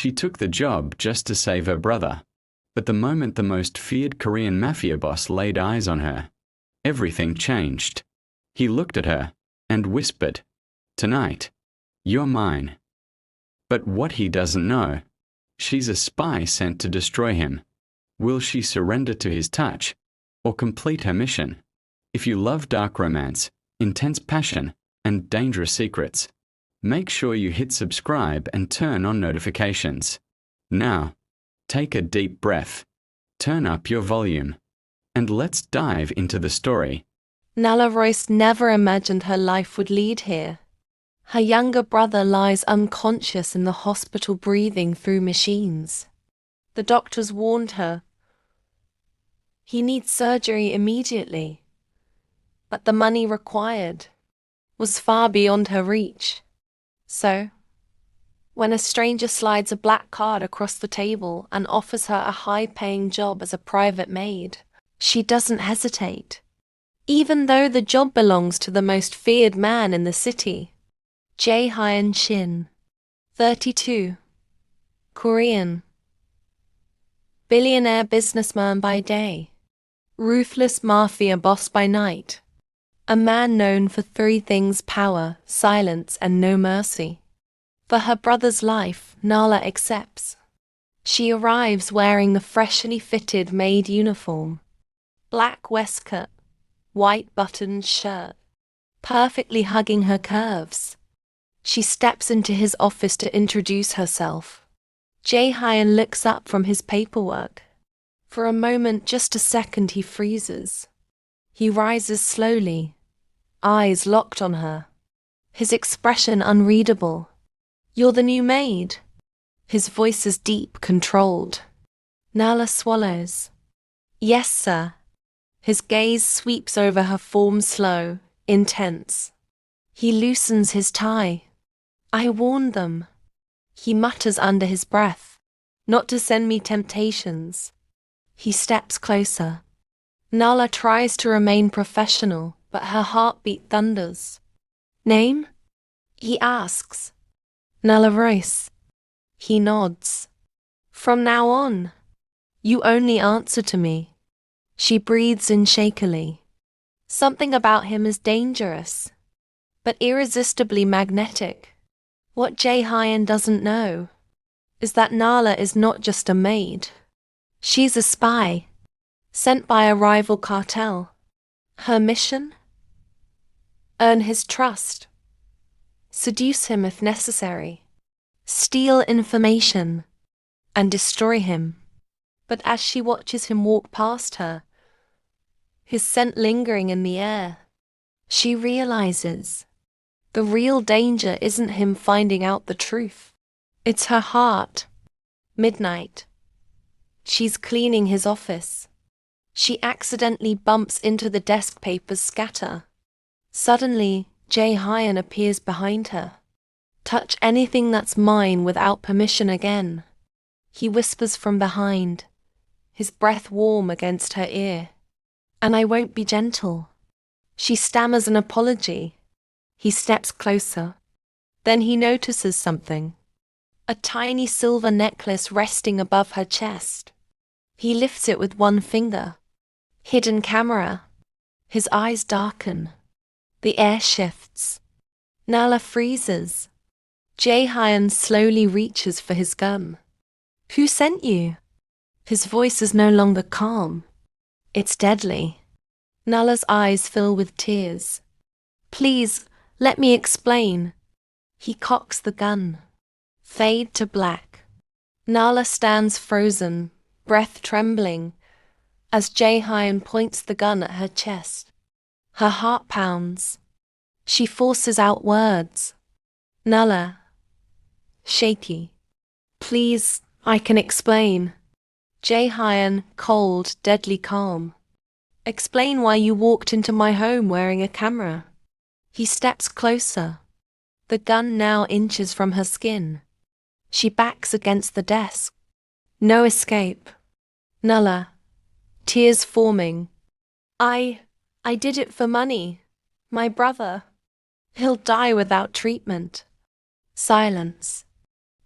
She took the job just to save her brother. But the moment the most feared Korean Mafia boss laid eyes on her, everything changed. He looked at her and whispered, "Tonight, you're mine." But what he doesn't know, she's a spy sent to destroy him. Will she surrender to his touch or complete her mission? If you love dark romance, intense passion, and dangerous secrets, make sure you hit subscribe and turn on notifications. Now, take a deep breath, turn up your volume, and let's dive into the story. Nala Royce never imagined her life would lead here. Her younger brother lies unconscious in the hospital breathing through machines. The doctors warned her he needs surgery immediately, but the money required was far beyond her reach. So, when a stranger slides a black card across the table and offers her a high-paying job as a private maid, she doesn't hesitate, even though the job belongs to the most feared man in the city. Jae-hyun Shin, 32, Korean, billionaire businessman by day, ruthless mafia boss by night, a man known for three things: power, silence, and no mercy. For her brother's life, Nala accepts. She arrives wearing the freshly fitted Maid uniform, black waistcoat, white buttoned shirt, perfectly hugging her curves. She steps into his office to introduce herself. Jae-hyun looks up from his paperwork. For a moment, just a second, he freezes. He rises slowly, eyes locked on her, his expression unreadable. "You're the new maid." His voice is deep, controlled. Nala swallows. "Yes, sir." His gaze sweeps over her form, slow, intense. He loosens his tie. "I warned them," he mutters under his breath, "not to send me temptations." He steps closer. Nala tries to remain professional, but her heartbeat thunders. "Name?" he asks. "Nala Royce." He nods. "From now on, you only answer to me." She breathes in shakily. Something about him is dangerous, but irresistibly magnetic. What Jae-hyun doesn't know is that Nala is not just a maid. She's a spy, sent by a rival cartel. Her mission? Earn his trust. Seduce him if necessary. Steal information and destroy him. But as she watches him walk past her, his scent lingering in the air, she realizes the real danger isn't him finding out the truth. It's her heart. Midnight. She's cleaning his office. She accidentally bumps into the desk papers scatter. Suddenly, Jae-hyun appears behind her. "Touch anything that's mine without permission again," he whispers from behind, his breath warm against her ear. "And I won't be gentle." She stammers an apology. He steps closer. Then he notices something. A tiny silver necklace resting above her chest. He lifts it with one finger. Hidden camera. His eyes darken. The air shifts. Nala freezes. Jae-hyun slowly reaches for his gun. "Who sent you?" His voice is no longer calm. It's deadly. Nala's eyes fill with tears. "Please, let me explain." He cocks the gun. Fade to black. Nala stands frozen, breath trembling, as Jae-hyun points the gun at her chest. Her heart pounds. She forces out words. "Nala." Shaky. "Please, I can explain." Jae-hyun, cold, deadly calm. "Explain why you walked into my home wearing a camera." He steps closer. The gun now inches from her skin. She backs against the desk. No escape. "Nala." Tears forming. I did it for money. My brother. He'll die without treatment." Silence.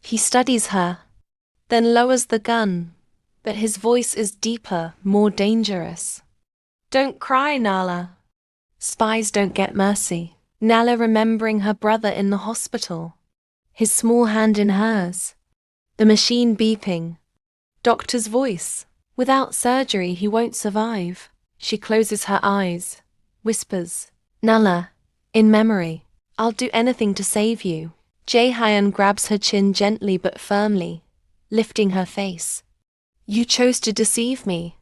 He studies her, then lowers the gun, but his voice is deeper, more dangerous. Don't cry, Nala. Spies don't get mercy. Nala remembering her brother in the hospital. His small hand in hers. The machine beeping. Doctor's voice. Without surgery, he won't survive. She closes her eyes, whispers, Nala, in memory, I'll do anything to save you. Jae-hyun grabs her chin gently but firmly, lifting her face. You chose to deceive me.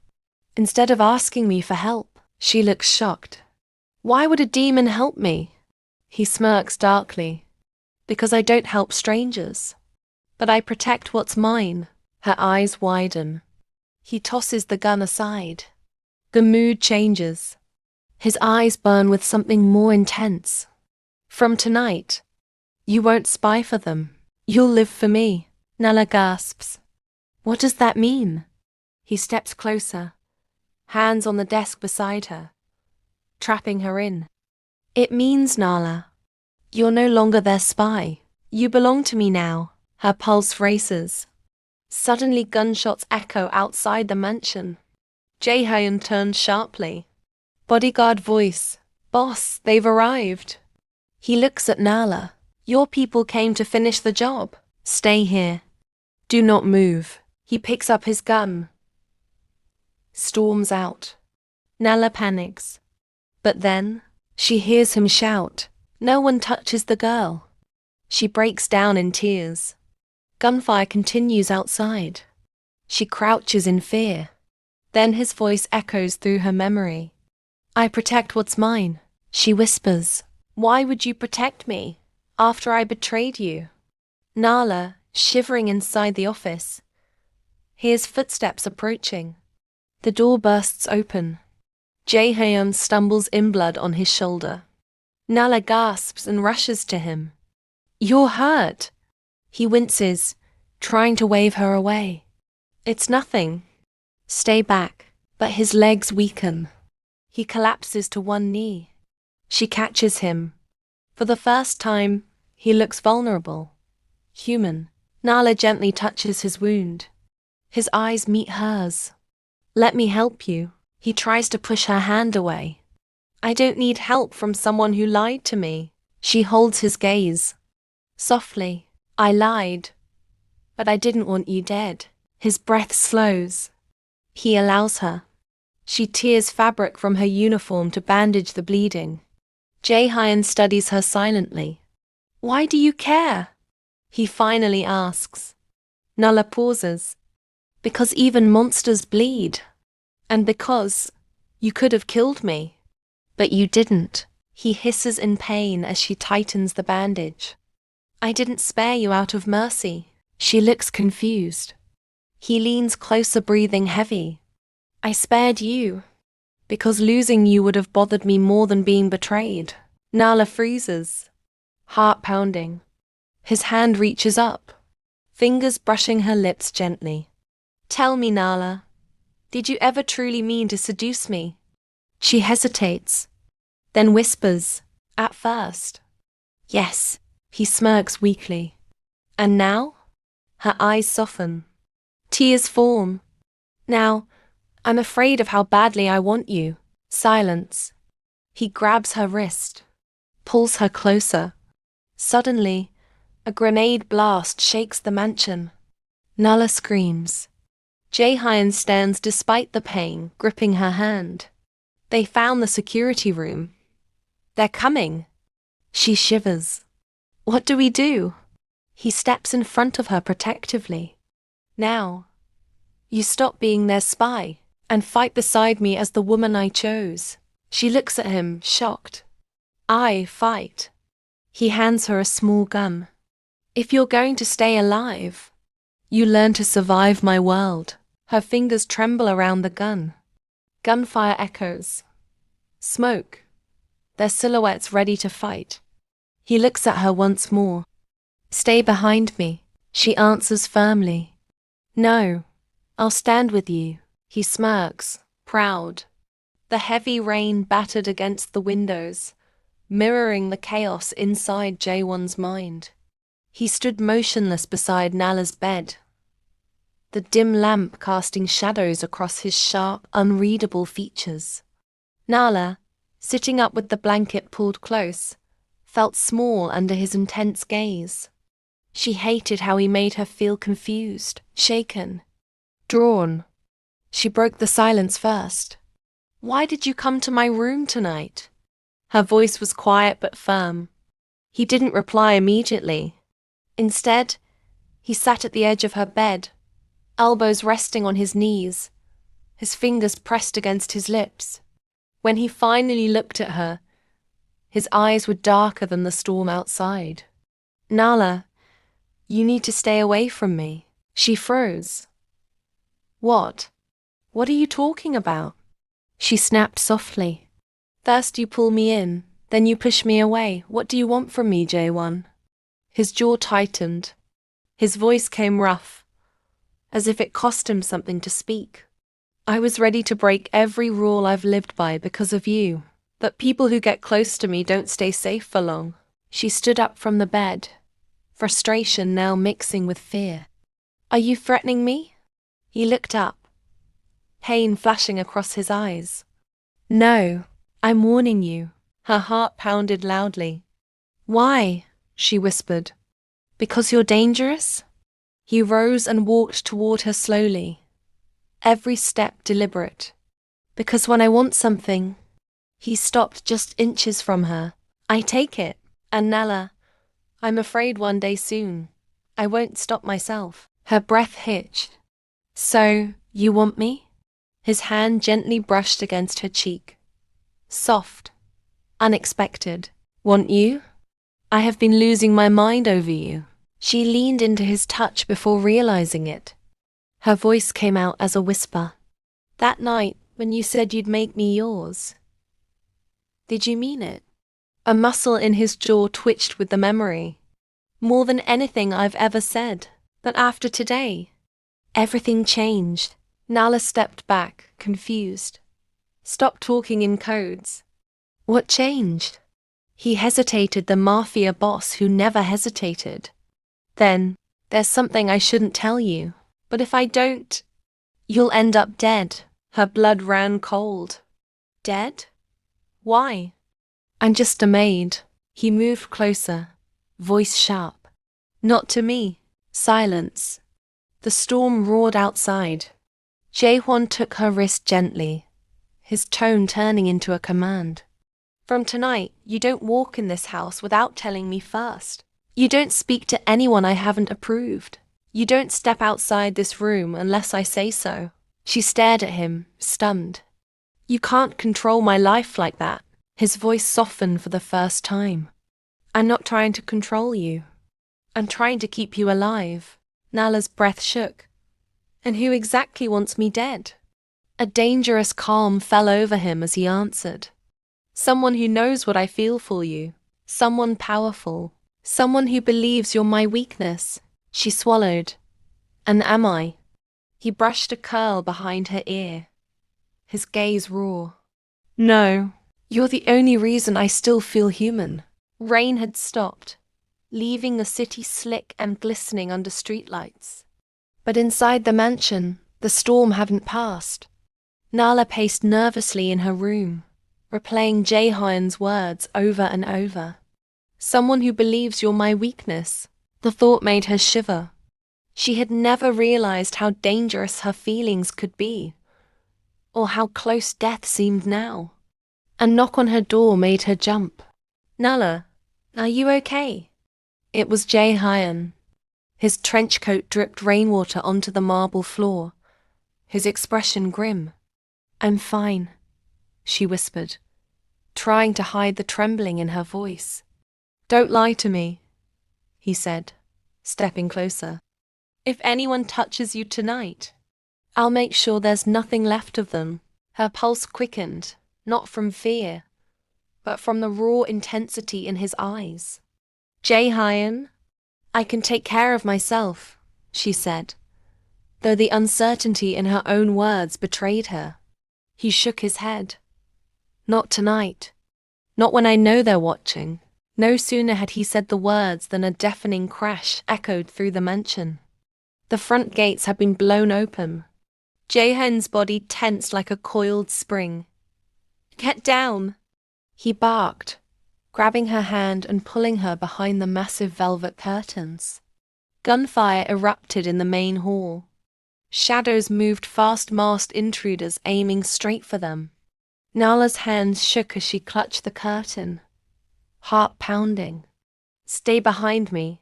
Instead of asking me for help, she looks shocked. Why would a demon help me? He smirks darkly. Because I don't help strangers. But I protect what's mine. Her eyes widen. He tosses the gun aside. The mood changes. His eyes burn with something more intense. From tonight, you won't spy for them. You'll live for me. Nala gasps. What does that mean? He steps closer, hands on the desk beside her, trapping her in. It means, Nala, you're no longer their spy. You belong to me now. Her pulse races. Suddenly gunshots echo outside the mansion. Jae-hyun turns sharply. Bodyguard voice. Boss, they've arrived. He looks at Nala. Your people came to finish the job. Stay here. Do not move. He picks up his gun. Storms out. Nala panics. But then, she hears him shout. No one touches the girl. She breaks down in tears. Gunfire continues outside. She crouches in fear. Then his voice echoes through her memory. I protect what's mine, she whispers. Why would you protect me, after I betrayed you? Nala, shivering inside the office, hears footsteps approaching. The door bursts open. Jae-hyun stumbles in blood on his shoulder. Nala gasps and rushes to him. You're hurt. He winces, trying to wave her away. It's nothing. Stay back. But his legs weaken. He collapses to one knee. She catches him. For the first time, he looks vulnerable. Human. Nala gently touches his wound. His eyes meet hers. Let me help you. He tries to push her hand away. I don't need help from someone who lied to me. She holds his gaze. Softly, I lied. But I didn't want you dead. His breath slows. He allows her. She tears fabric from her uniform to bandage the bleeding. Jae-hyun studies her silently. Why do you care? He finally asks. Nala pauses. Because even monsters bleed. And because you could have killed me. But you didn't. He hisses in pain as she tightens the bandage. I didn't spare you out of mercy. She looks confused. He leans closer, breathing heavy. I spared you, because losing you would have bothered me more than being betrayed. Nala freezes, heart pounding. His hand reaches up, fingers brushing her lips gently. Tell me, Nala, did you ever truly mean to seduce me? She hesitates, then whispers, at first. Yes, he smirks weakly. And now? Her eyes soften. Tears form. Now, I'm afraid of how badly I want you. Silence. He grabs her wrist, pulls her closer. Suddenly, a grenade blast shakes the mansion. Nala screams. Jae-hyun stands despite the pain, gripping her hand. They found the security room. They're coming. She shivers. What do we do? He steps in front of her protectively. Now, you stop being their spy and fight beside me as the woman I chose. She looks at him, shocked. I fight. He hands her a small gun. If you're going to stay alive, you learn to survive my world. Her fingers tremble around the gun. Gunfire echoes. Smoke. Their silhouettes ready to fight. He looks at her once more. Stay behind me, she answers firmly. No, I'll stand with you. He smirks, proud. The heavy rain battered against the windows, mirroring the chaos inside Jaewon's mind. He stood motionless beside Nala's bed. the dim lamp casting shadows across his sharp, unreadable features. Nala, sitting up with the blanket pulled close, felt small under his intense gaze. She hated how he made her feel confused, shaken, drawn. She broke the silence first. "Why did you come to my room tonight?" Her voice was quiet but firm. He didn't reply immediately. Instead, he sat at the edge of her bed, elbows resting on his knees, his fingers pressed against his lips. When he finally looked at her, his eyes were darker than the storm outside. "Nala, you need to stay away from me." She froze. "What? What are you talking about?" She snapped softly. "First you pull me in, then you push me away. What do you want from me, J1? His jaw tightened. His voice came rough, as if it cost him something to speak. "I was ready to break every rule I've lived by because of you, but people who get close to me don't stay safe for long." She stood up from the bed, frustration now mixing with fear. "Are you threatening me?" He looked up, pain flashing across his eyes. "No, I'm warning you." Her heart pounded loudly. "Why?" she whispered. "Because you're dangerous?" He rose and walked toward her slowly, every step deliberate. "Because when I want something..." He stopped just inches from her. "I take it. And Nala, I'm afraid one day soon, I won't stop myself." Her breath hitched. "So, you want me?" His hand gently brushed against her cheek. Soft, unexpected. "Want you? I have been losing my mind over you." She leaned into his touch before realizing it. Her voice came out as a whisper. "That night, when you said you'd make me yours, did you mean it?" A muscle in his jaw twitched with the memory. "More than anything I've ever said. But after today, everything changed." Nala stepped back, confused. "Stop talking in codes." "What changed?" He hesitated, the Mafia boss who never hesitated. "Then, there's something I shouldn't tell you. But if I don't, you'll end up dead." Her blood ran cold. "Dead? Why?" "I'm just a maid." He moved closer, voice sharp. "Not to me." Silence. The storm roared outside. Jae-hwan took her wrist gently, his tone turning into a command. "From tonight, you don't walk in this house without telling me first. You don't speak to anyone I haven't approved. You don't step outside this room unless I say so." She stared at him, stunned. "You can't control my life like that." His voice softened for the first time. "I'm not trying to control you. I'm trying to keep you alive." Nala's breath shook. "And who exactly wants me dead?" A dangerous calm fell over him as he answered. "Someone who knows what I feel for you. Someone powerful. Someone who believes you're my weakness." She swallowed. "And am I?" He brushed a curl behind her ear, his gaze raw. "No, you're the only reason I still feel human." Rain had stopped, leaving the city slick and glistening under streetlights. But inside the mansion, the storm hadn't passed. Nala paced nervously in her room, replaying Jae-hyun's words over and over. "Someone who believes you're my weakness." The thought made her shiver. She had never realized how dangerous her feelings could be, or how close death seemed now. A knock on her door made her jump. "Nala, are you okay?" It was Jae-hyun. His trench coat dripped rainwater onto the marble floor, his expression grim. "I'm fine," she whispered, trying to hide the trembling in her voice. "Don't lie to me," he said, stepping closer. "If anyone touches you tonight, I'll make sure there's nothing left of them." Her pulse quickened, not from fear, but from the raw intensity in his eyes. "Jae-hyun, I can take care of myself," she said, though the uncertainty in her own words betrayed her. He shook his head. "Not tonight. Not when I know they're watching." No sooner had he said the words than a deafening crash echoed through the mansion. The front gates had been blown open. Jaehyun's body tensed like a coiled spring. "Get down!" he barked, grabbing her hand and pulling her behind the massive velvet curtains. Gunfire erupted in the main hall. Shadows moved fast, masked intruders aiming straight for them. Nala's hands shook as she clutched the curtain, heart pounding. "Stay behind me,"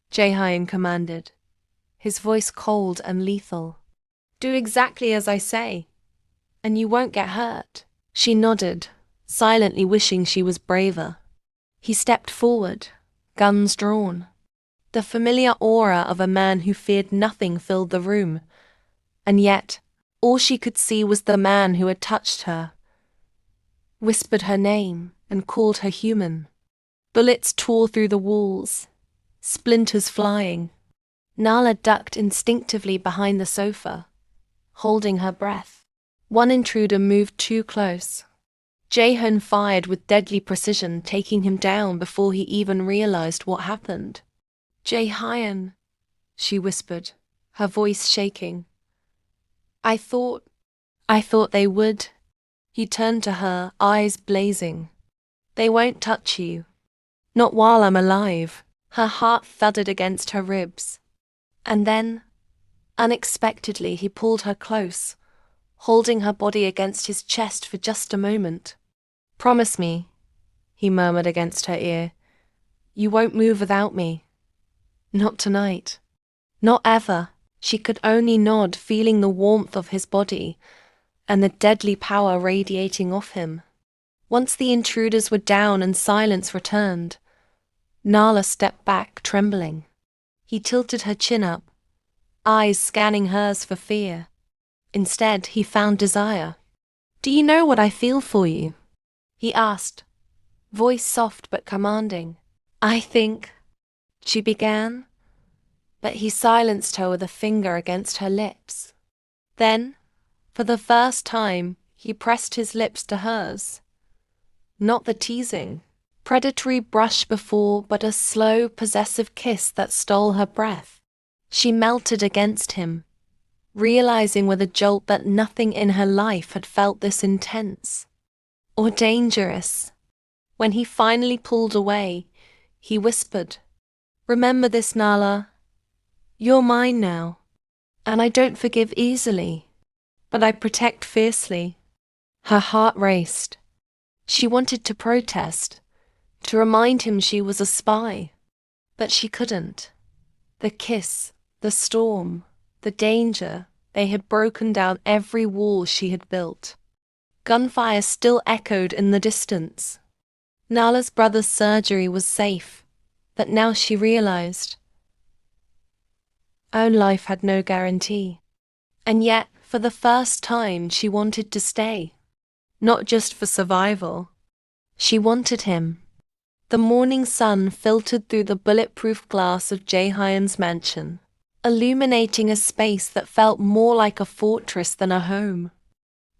Jaehyun commanded, his voice cold and lethal. "Do exactly as I say, and you won't get hurt." She nodded, silently wishing she was braver. He stepped forward, guns drawn. The familiar aura of a man who feared nothing filled the room, and yet all she could see was the man who had touched her, whispered her name, and called her human. Bullets tore through the walls, splinters flying. Nala ducked instinctively behind the sofa, holding her breath. One intruder moved too close. Jaehyun fired with deadly precision, taking him down before he even realized what happened. "Jaehyun," she whispered, her voice shaking. I thought they would." He turned to her, eyes blazing. "They won't touch you. Not while I'm alive." Her heart thudded against her ribs. And then, unexpectedly, he pulled her close, holding her body against his chest for just a moment. "Promise me," he murmured against her ear, "you won't move without me. Not tonight. Not ever." She could only nod, feeling the warmth of his body and the deadly power radiating off him. Once the intruders were down and silence returned, Nala stepped back, trembling. He tilted her chin up, eyes scanning hers for fear. Instead, he found desire. "Do you know what I feel for you?" he asked, voice soft but commanding. "I think," she began, but he silenced her with a finger against her lips. Then, for the first time, he pressed his lips to hers. Not the teasing, predatory brush before, but a slow, possessive kiss that stole her breath. She melted against him, realizing with a jolt that nothing in her life had felt this intense or dangerous. When he finally pulled away, he whispered, "Remember this, Nala. You're mine now, and I don't forgive easily, but I protect fiercely." Her heart raced. She wanted to protest, to remind him she was a spy, but she couldn't. The kiss, the storm, the danger, they had broken down every wall she had built. Gunfire still echoed in the distance. Nala's brother's surgery was safe, but now she realized own life had no guarantee. And yet, for the first time, she wanted to stay. Not just for survival. She wanted him. The morning sun filtered through the bulletproof glass of Jaehyun's mansion, illuminating a space that felt more like a fortress than a home.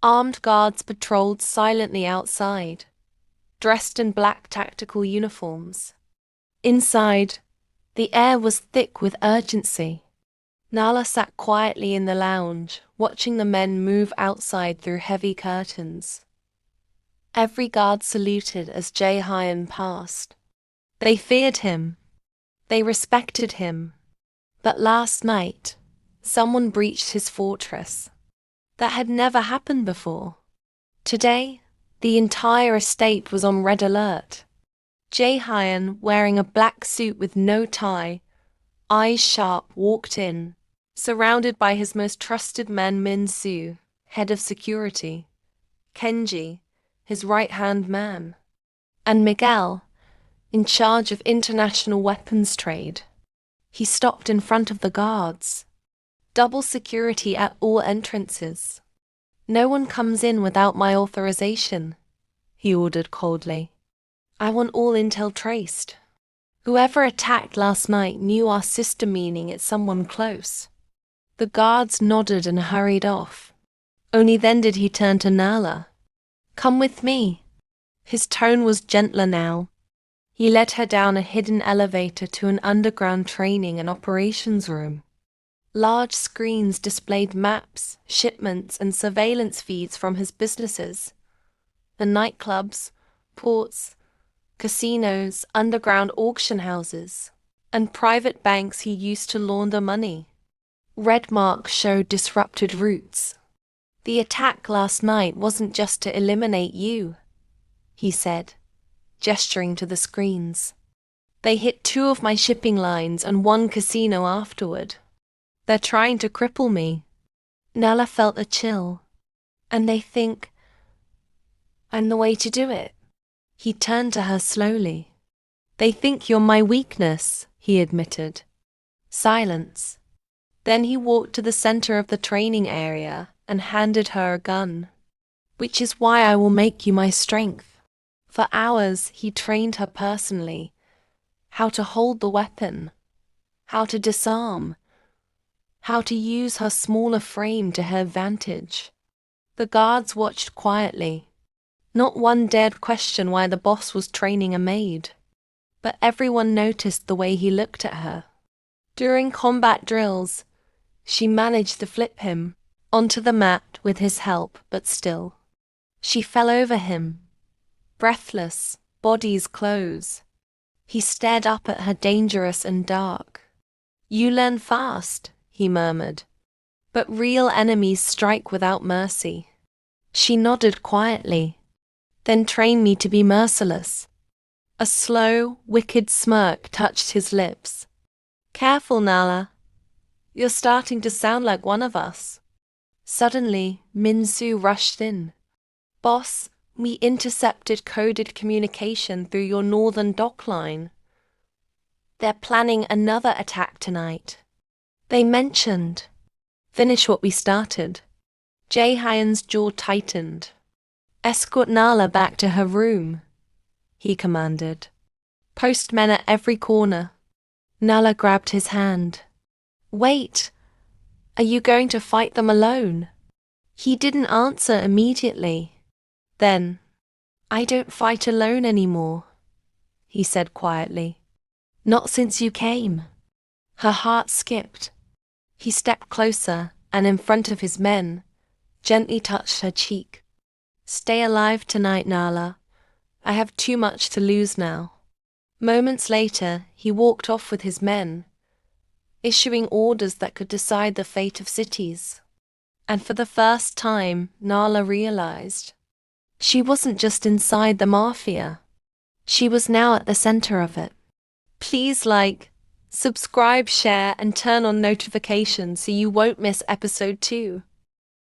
Armed guards patrolled silently outside, dressed in black tactical uniforms. Inside, the air was thick with urgency. Nala sat quietly in the lounge, watching the men move outside through heavy curtains. Every guard saluted as Jaehyun passed. They feared him. They respected him. But last night, someone breached his fortress. That had never happened before. Today, the entire estate was on red alert. Jaehyun, wearing a black suit with no tie, eyes sharp, walked in, surrounded by his most trusted men, Min-soo, head of security, Kenji, his right-hand man, and Miguel, in charge of international weapons trade. He stopped in front of the guards. Double security at all entrances. "No one comes in without my authorization," he ordered coldly. "I want all intel traced. Whoever attacked last night knew our sister, meaning it's someone close." The guards nodded and hurried off. Only then did he turn to Nala. "Come with me." His tone was gentler now. He led her down a hidden elevator to an underground training and operations room. Large screens displayed maps, shipments, and surveillance feeds from his businesses. The nightclubs, ports, casinos, underground auction houses, and private banks he used to launder money. Red marks showed disrupted routes. "The attack last night wasn't just to eliminate you," he said, gesturing to the screens. "They hit 2 of my shipping lines and 1 casino afterward. They're trying to cripple me." Nala felt a chill. "And they think I'm the way to do it?" He turned to her slowly. "They think you're my weakness," he admitted. Silence. Then he walked to the center of the training area and handed her a gun. "Which is why I will make you my strength." For hours he trained her personally. How to hold the weapon. How to disarm. How to use her smaller frame to her advantage. The guards watched quietly. Not one dared question why the boss was training a maid. But everyone noticed the way he looked at her. During combat drills, she managed to flip him onto the mat with his help, but still. She fell over him, breathless, bodies close. He stared up at her, dangerous and dark. "You learn fast," he murmured. "But real enemies strike without mercy." She nodded quietly. "Then train me to be merciless." A slow, wicked smirk touched his lips. "Careful, Nala. You're starting to sound like one of us." Suddenly, Min-soo rushed in. "Boss, we intercepted coded communication through your northern dock line. They're planning another attack tonight. They mentioned..." "Finish what we started." Jae-hyun's jaw tightened. "Escort Nala back to her room," he commanded. "Post men at every corner." Nala grabbed his hand. "Wait! Are you going to fight them alone?" He didn't answer immediately. Then, "I don't fight alone anymore," he said quietly. "Not since you came." Her heart skipped. He stepped closer and, in front of his men, gently touched her cheek. "Stay alive tonight, Nala. I have too much to lose now." Moments later, he walked off with his men, issuing orders that could decide the fate of cities. And for the first time, Nala realized she wasn't just inside the Mafia. She was now at the center of it. Please like, subscribe, share, and turn on notifications so you won't miss episode 2.